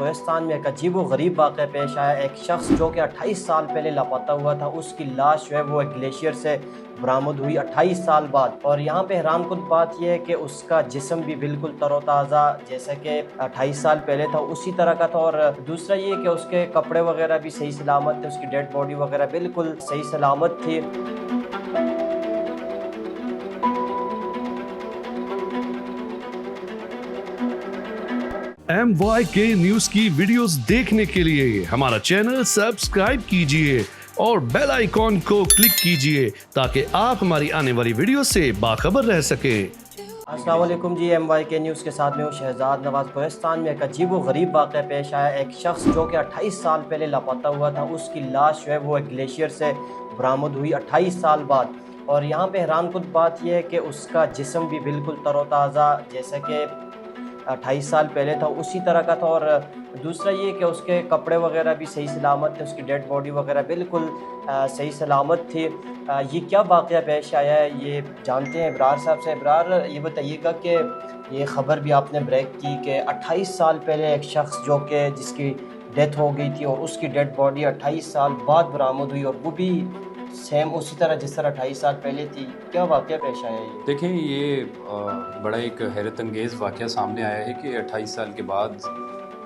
کوہستان میں ایک عجیب و غریب واقعہ پیش آیا. ایک شخص جو کہ 28 سال پہلے لاپتہ ہوا تھا، اس کی لاش جو ہے وہ ایک گلیشیئر سے برآمد ہوئی 28 سال بعد. اور یہاں پہ حیران کن بات یہ ہے کہ اس کا جسم بھی بالکل تر و تازہ جیسا کہ 28 سال پہلے تھا اسی طرح کا تھا. اور دوسرا یہ کہ اس کے کپڑے وغیرہ بھی صحیح سلامت تھے، اس کی ڈیڈ باڈی وغیرہ بالکل صحیح سلامت تھی. MYK نیوز کی ویڈیوز دیکھنے کے لیے ہمارا چینل سبسکرائب کیجئے اور بیل آئیکن کو کلک کیجئے تاکہ آپ ہماری آنے والی ویڈیو سے باخبر رہ سکیں. السلام علیکم جی، MYK نیوز کے ساتھ میں ہوں شہزاد نواز. کوہستان میں ایک عجیب و غریب واقعہ پیش آیا. ایک شخص جو کہ 28 سال پہلے لاپتہ ہوا تھا، اس کی لاش جو ہے وہ ایک گلیشیئر سے برآمد ہوئی 28 سال بعد. اور یہاں پہ حیران کن بات یہ ہے کہ اس کا جسم بھی بالکل تر و تازہ جیسا کہ 28 سال پہلے تھا اسی طرح کا تھا. اور دوسرا یہ کہ اس کے کپڑے وغیرہ بھی صحیح سلامت تھے، اس کی ڈیڈ باڈی وغیرہ بالکل صحیح سلامت تھی. یہ کیا واقعہ پیش آیا ہے یہ جانتے ہیں ابرار صاحب سے. ابرار، یہ بتائیے گا کہ یہ خبر بھی آپ نے بریک کی کہ 28 سال پہلے ایک شخص جو کہ جس کی ڈیتھ ہو گئی تھی اور اس کی ڈیڈ باڈی 28 سال بعد برآمد ہوئی، اور وہ بھی سیم اسی طرح جس طرح 28 سال پہلے تھی. کیا واقعہ پیش آیا ہے؟ دیکھیں، یہ بڑا ایک حیرت انگیز واقعہ سامنے آیا ہے کہ 28 سال کے بعد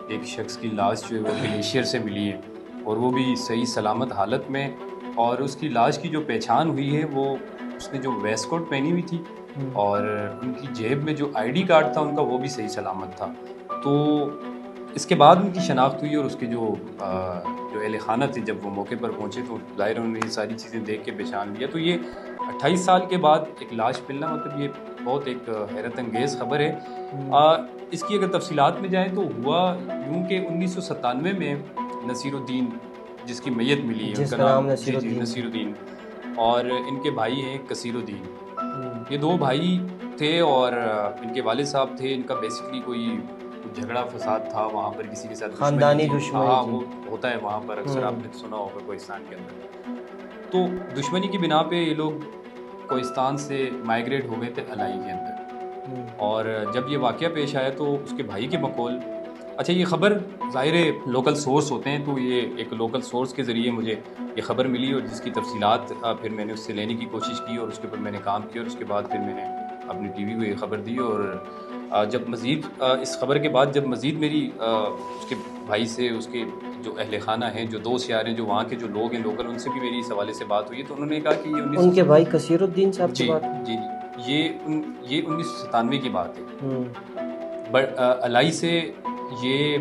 ایک شخص کی لاش جو ہے وہ گلیشیئر سے ملی ہے، اور وہ بھی صحیح سلامت حالت میں. اور اس کی لاش کی جو پہچان ہوئی ہے وہ اس نے جو ویسٹ کوٹ پہنی ہوئی تھی اور ان کی جیب میں جو آئی ڈی کارڈ تھا ان کا وہ بھی صحیح سلامت تھا. تو اس کے بعد ان کی شناخت ہوئی، اور اس کے جو اہل خانہ تھے جب وہ موقع پر پہنچے تو ظاہر انہوں نے یہ ساری چیزیں دیکھ کے پہچان لیا. تو یہ 28 سال کے بعد ایک لاش ملنا مطلب یہ بہت ایک حیرت انگیز خبر ہے. اس کی اگر تفصیلات میں جائیں تو ہوا یوں کہ 1997 میں نصیر الدین جس کی میت ملی ہے، ان کا نام نصیر الدین، اور ان کے بھائی ہیں کثیر الدین. یہ دو بھائی تھے اور ان کے والد صاحب تھے. ان کا بیسیکلی کوئی جھگڑا فساد تھا وہاں پر، کسی کے ساتھ خاندانی دشمنی. ہاں، وہ ہوتا ہے وہاں پر اکثر، آپ نے سنا ہوگا کوہستان کے اندر. تو دشمنی کی بنا پہ یہ لوگ کوہستان سے مائیگریٹ ہو گئے تھے الائی کے اندر. اور جب یہ واقعہ پیش آیا تو اس کے بھائی کے بقول، اچھا یہ خبر ظاہر لوکل سورس ہوتے ہیں، تو یہ ایک لوکل سورس کے ذریعے مجھے یہ خبر ملی، اور جس کی تفصیلات پھر میں نے اس سے لینے کی کوشش کی اور اس کے اوپر میں نے کام کیا، اور اس کے بعد پھر میں نے اپنی ٹی وی کو یہ خبر دی. اور جب مزید اس خبر کے بعد جب مزید میری اس کے بھائی سے، اس کے جو اہل خانہ ہیں، جو دوست یار ہیں، جو وہاں کے جو لوگ ہیں لوکل، ان سے بھی میری اس حوالے سے بات ہوئی. تو انہوں نے کہا کہ یہ ان کے بھائی کثیر الدین صاحب کی بات جی یہ 1997 کی بات ہے. الائی سے یہ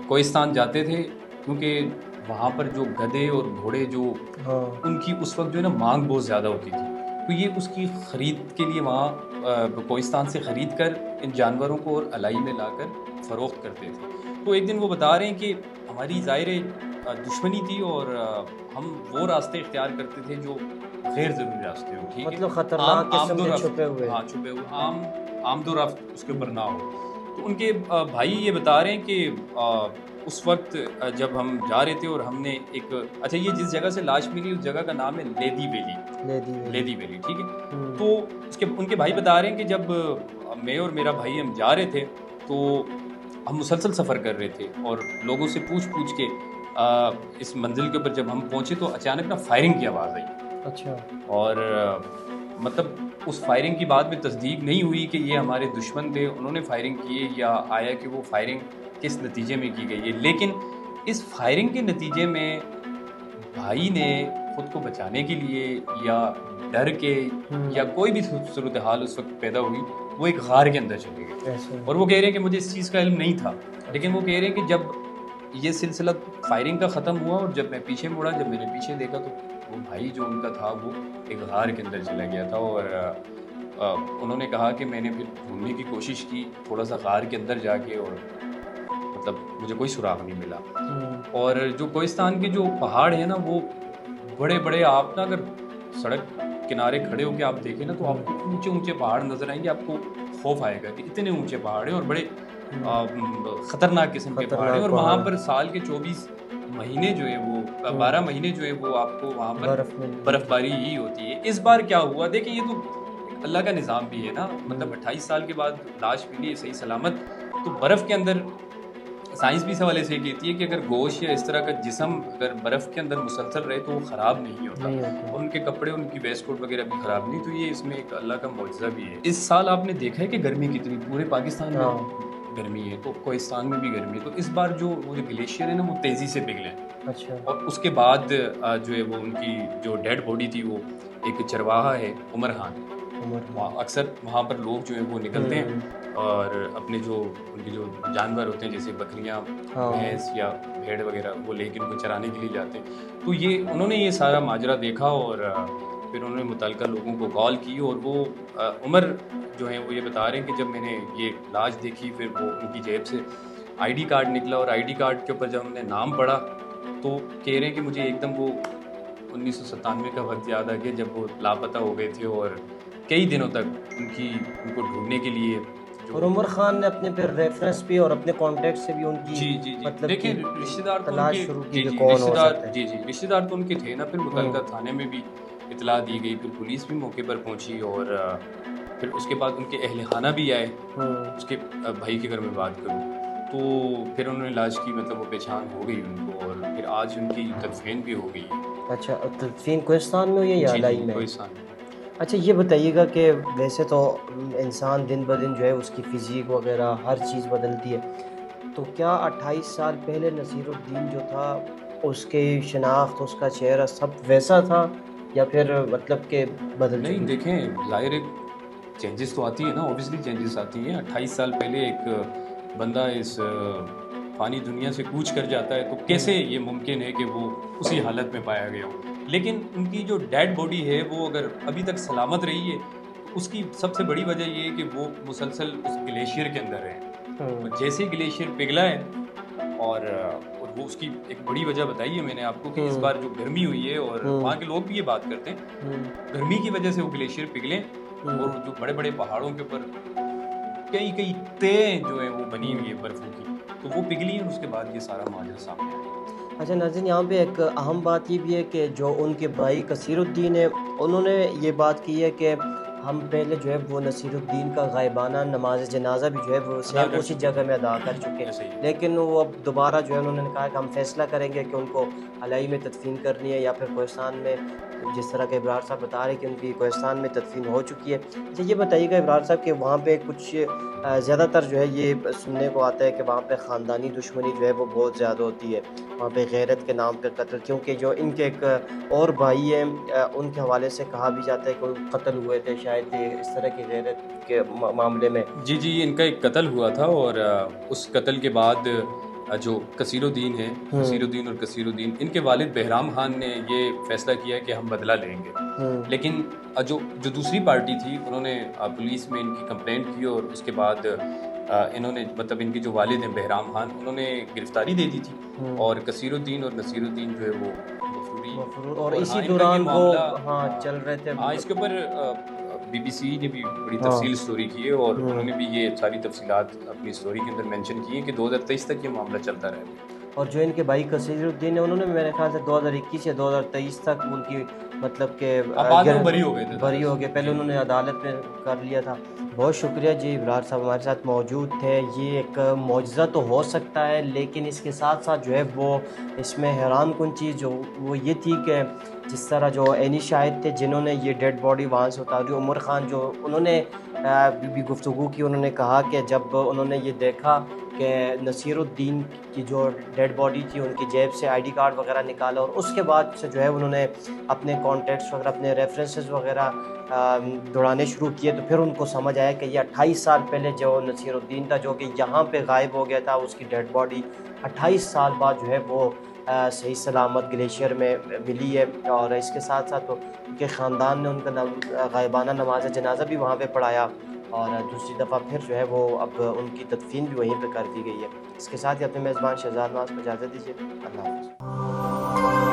کوہستان جاتے تھے کیونکہ وہاں پر جو گدھے اور گھوڑے جو ان کی اس وقت جو ہے نا مانگ بہت زیادہ ہوتی تھی، تو یہ اس کی خرید کے لیے وہاں کوہستان سے خرید کر ان جانوروں کو اور الائی میں لا کر فروخت کرتے تھے. تو ایک دن وہ بتا رہے ہیں کہ ہماری ظاہر دشمنی تھی اور ہم وہ راستے اختیار کرتے تھے جو غیر ضروری راستے ہوں، ٹھیک ہے، مطلب خطرناک قسم کے چھپے ہوئے، ہاں چھپے ہوئے، عام آمد و رفت اس کے اوپر نہ ہو. تو ان کے بھائی یہ بتا رہے ہیں کہ اس وقت جب ہم جا رہے تھے اور ہم نے ایک، اچھا یہ جس جگہ سے لاش ملی اس جگہ کا نام ہے لیدی ویلی، ٹھیک ہے. تو ان کے بھائی بتا رہے ہیں کہ جب میں اور میرا بھائی ہم جا رہے تھے تو ہم مسلسل سفر کر رہے تھے، اور لوگوں سے پوچھ کے اس منزل کے اوپر جب ہم پہنچے تو اچانک نا فائرنگ کی آواز آئی. اچھا. اور مطلب اس فائرنگ کی بعد میں تصدیق نہیں ہوئی کہ یہ ہمارے دشمن تھے، انہوں نے فائرنگ کی یا آیا کہ وہ فائرنگ کس نتیجے میں کی گئی ہے. لیکن اس فائرنگ کے نتیجے میں بھائی نے خود کو بچانے کے لیے یا ڈر کے یا کوئی بھی صورتحال اس وقت پیدا ہوئی، وہ ایک غار کے اندر چلے گئے. اور وہ کہہ رہے ہیں کہ مجھے اس چیز کا علم نہیں تھا، لیکن وہ کہہ رہے ہیں کہ جب یہ سلسلہ فائرنگ کا ختم ہوا اور جب میں پیچھے مڑا، جب میں نے پیچھے دیکھا تو وہ بھائی جو ان کا تھا وہ ایک غار کے اندر چلا گیا تھا. اور انہوں نے کہا کہ میں نے پھر ڈھونڈنے کی کوشش کی تھوڑا سا غار کے اندر جا کے، اور مطلب مجھے کوئی سراغ نہیں ملا. اور جو کوہستان کے جو پہاڑ ہیں نا وہ بڑے بڑے، آپ نا اگر سڑک کنارے کھڑے ہو کے آپ دیکھیں نا تو آپ کو اونچے اونچے پہاڑ نظر آئیں گے، آپ کو خوف آئے گا کہ اتنے اونچے پہاڑ ہیں اور بڑے خطرناک قسم کے پہاڑ ہیں. اور وہاں پر سال کے 24 مہینے جو ہے وہ 12 مہینے جو ہے وہ آپ کو وہاں پر برف باری ہی ہوتی ہے. اس بار کیا ہوا دیکھیں، یہ تو اللہ کا نظام بھی ہے نا، مطلب 28 سال کے بعد لاش ملی ہے صحیح سلامت، تو برف کے اندر साइंस भी इस हवाले से ये कहती है कि अगर गोश्त या इस तरह का जिस्म अगर बर्फ़ के अंदर मुसलसल रहे तो वो ख़राब नहीं होता, नहीं होता। और उनके कपड़े, उनकी वेस्ट कोट वगैरह भी ख़राब नहीं। तो ये इसमें एक अल्लाह का मुआजिज़ा भी है। इस साल आपने देखा है कि गर्मी कितनी, पूरे पाकिस्तान हाँ। में गर्मी है, तो कोहिस्तान में भी गर्मी है। तो इस बार जो वो जो ग्लेशियर है ना, वो तेज़ी से पिघले, अच्छा। और उसके बाद जो है वो उनकी जो डेड बॉडी थी, वो एक चरवाहा है उमर खान, वहाँ अक्सर वहाँ पर लोग जो हैं वो निकलते हैं और अपने जो उनके जो जानवर होते हैं जैसे बकरियाँ, हाँ। भैंस या भेड़ वगैरह, वो लेके उनको चराने के लिए जाते हैं। तो ये उन्होंने ये सारा माजरा देखा और फिर उन्होंने मुतल्लिका लोगों को कॉल की, और वो उमर जो है वो ये बता रहे हैं कि जब मैंने ये लाश देखी, फिर वो उनकी जेब से आईडी कार्ड निकला, और आईडी कार्ड के ऊपर जब हमने नाम पढ़ा तो कह रहे हैं कि मुझे एकदम वो 1997 का वक्त याद आ गया जब वो लापता हो गए थे, और कई दिनों तक उनको ढूंढने के लिए और उमर खान ने अपने फिर रेफरेंस भी और अपने कॉन्टेक्ट से भी उनकी जी मतलब देखिए, कि रिश्तेदार तो तलाश उनके, शुरू की जी कि जी कौन हो रिश्तेदार, सकता है। जी रिश्तेदार तो उनके थे ना। फिर मुतल्लिका थाने में भी इतला दी गई, फिर पुलिस भी मौके पर पहुंची, और फिर उसके बाद उनके अहल खाना भी आए। उसके भाई के घर में बात करूँ तो फिर उन्होंने लाश की मतलब वो पहचान हो गई उनको, और फिर आज उनकी तदफीन भी हो गई है। अच्छा, तदफीन कोहिस्तान में हुई है या जी अलाई जी में? कोहिस्तान में। अच्छा, ये बताइएगा कि वैसे तो इंसान दिन ब दिन जो है उसकी फ़िज़ीक वगैरह हर चीज़ बदलती है, तो क्या 28 साल पहले नसीरुद्दीन जो था उसकी शनाख्त, उसका चेहरा सब वैसा था या फिर मतलब कि बदल नहीं चुकी? देखें, ज़ाहिर है चेंजेस तो आती है ना, ऑब्वियसली चेंजेस आती हैं। 28 साल पहले एक बंदा इस फ़ानी दुनिया से कूच कर जाता है, तो कैसे ये मुमकिन है कि वो उसी हालत में पाया गया हो। लेकिन उनकी जो डेड बॉडी है वो अगर अभी तक सलामत रही है, तो उसकी सबसे बड़ी वजह ये है कि वो मुसलसल उस ग्लेशियर के अंदर है। और जैसे ही ग्लेशियर पिघला है, और वो उसकी एक बड़ी वजह बताई है मैंने आपको कि इस बार जो गर्मी हुई है, और वहाँ के लोग भी ये बात करते हैं, गर्मी की वजह से वो ग्लेशियर पिघले, और जो बड़े बड़े पहाड़ों के ऊपर कई कई तय जो है वो बनी हुई है बर्फ़ों की, तो वो पिघली है, और उसके बाद ये सारा माजरा सामने आया। अच्छा नाज़रीन, यहाँ पे एक अहम बात ये भी है कि जो उनके भाई कसीरुद्दीन है, उन्होंने ये बात की है कि हम पहले जो है वो नसीरुद्दीन का गायबाना नमाज जनाजा भी जो है वो सेम उसी जगह में अदा कर चुके ऐसे ही। हैं, लेकिन वो अब दोबारा जो है उन्होंने कहा कि हम फैसला करेंगे कि उनको अलाई में तदफीन करनी है या फिर कोहिस्तान में, जिस तरह के इब्रार साहब बता रहे हैं कि उनकी कोहिस्तान में तदफीन हो चुकी है। अच्छा, ये बताइएगा इब्रार साहब कि वहाँ पे कुछ ज़्यादातर जो है ये सुनने को आता है कि वहाँ पे ख़ानदानी दुश्मनी जो है वो बहुत ज़्यादा होती है, वहाँ पे गैरत के नाम पे कत्ल, क्योंकि जो इनके एक और भाई हैं उनके हवाले से कहा भी जाता है कि वो कत्ल हुए थे शायद इस तरह की गैरत के मामले में। जी जी, इनका एक कत्ल हुआ था, और उस कत्ल के बाद जो कसीरुद्दीन है, कसीरुद्दीन और कसीरुद्दीन, इनके वालिद बहराम खान ने ये फैसला किया कि हम बदला लेंगे। लेकिन जो जो दूसरी पार्टी थी, उन्होंने पुलिस में इनकी कंप्लेंट की, और उसके बाद इन्होंने मतलब इनके जो वालिद हैं बहराम खान, उन्होंने गिरफ्तारी दे दी थी, और कसीरुद्दीन और नसीरुद्दीन जो है वो मफरूरी, और इसी हाँ, इनका दौरान ये वो मामला चल रहे थे। हाँ, इसके ऊपर BBC ने भी बड़ी तफसील स्टोरी की है, और उन्होंने भी ये सारी तफसीलात अपनी स्टोरी के अंदर मेंशन की है कि 2023 तक ये मामला चलता रहेगा। और जो इनके भाई कसीरुद्दीन है, उन्होंने मेरे ख्याल से 2021 या 2023 तक उनकी मतलब के बाद में बरी हो गए थे, बरी हो गए, पहले उन्होंने अदालत में कर लिया था। बहुत शुक्रिया जी, इब्रार साहब हमारे साथ मौजूद थे। ये एक मौजज़ा तो हो सकता है, लेकिन इसके साथ साथ जो है वो इसमें हैरान कुन चीज़ जो वो ये थी कि जिस तरह जो एनी शाहिद थे जिन्होंने ये डेड बॉडी वहाँ से उतारी, उमर खान जो उन्होंने भी गुफ्तगू की, उन्होंने कहा कि जब उन्होंने ये देखा कि नसीरुद्दीन की जो डेड बॉडी थी उनकी जेब से आईडी कार्ड वगैरह निकाला, और उसके बाद से जो है उन्होंने अपने कॉन्टेक्ट्स वगैरह, अपने रेफरेंसेस वगैरह दौड़ाने शुरू किए, तो फिर उनको समझ आया कि ये 28 साल पहले जो नसीरुद्दीन था जो कि यहाँ पे गायब हो गया था, उसकी डेड बॉडी 28 साल बाद जो है वो सही सलामत ग्लेशियर में मिली है। और इसके साथ साथ तो उनके ख़ानदान ने उनका गायबाना नमाज जनाजा भी वहाँ पे पढ़ाया, और दूसरी दफ़ा फिर जो है वो अब उनकी तदफीन भी वहीं पे कर दी गई है। इसके साथ ही अपने मेज़बान शहजाद नाज़ को इजाज़त दीजिए। अल्लाह हाफ़िज़।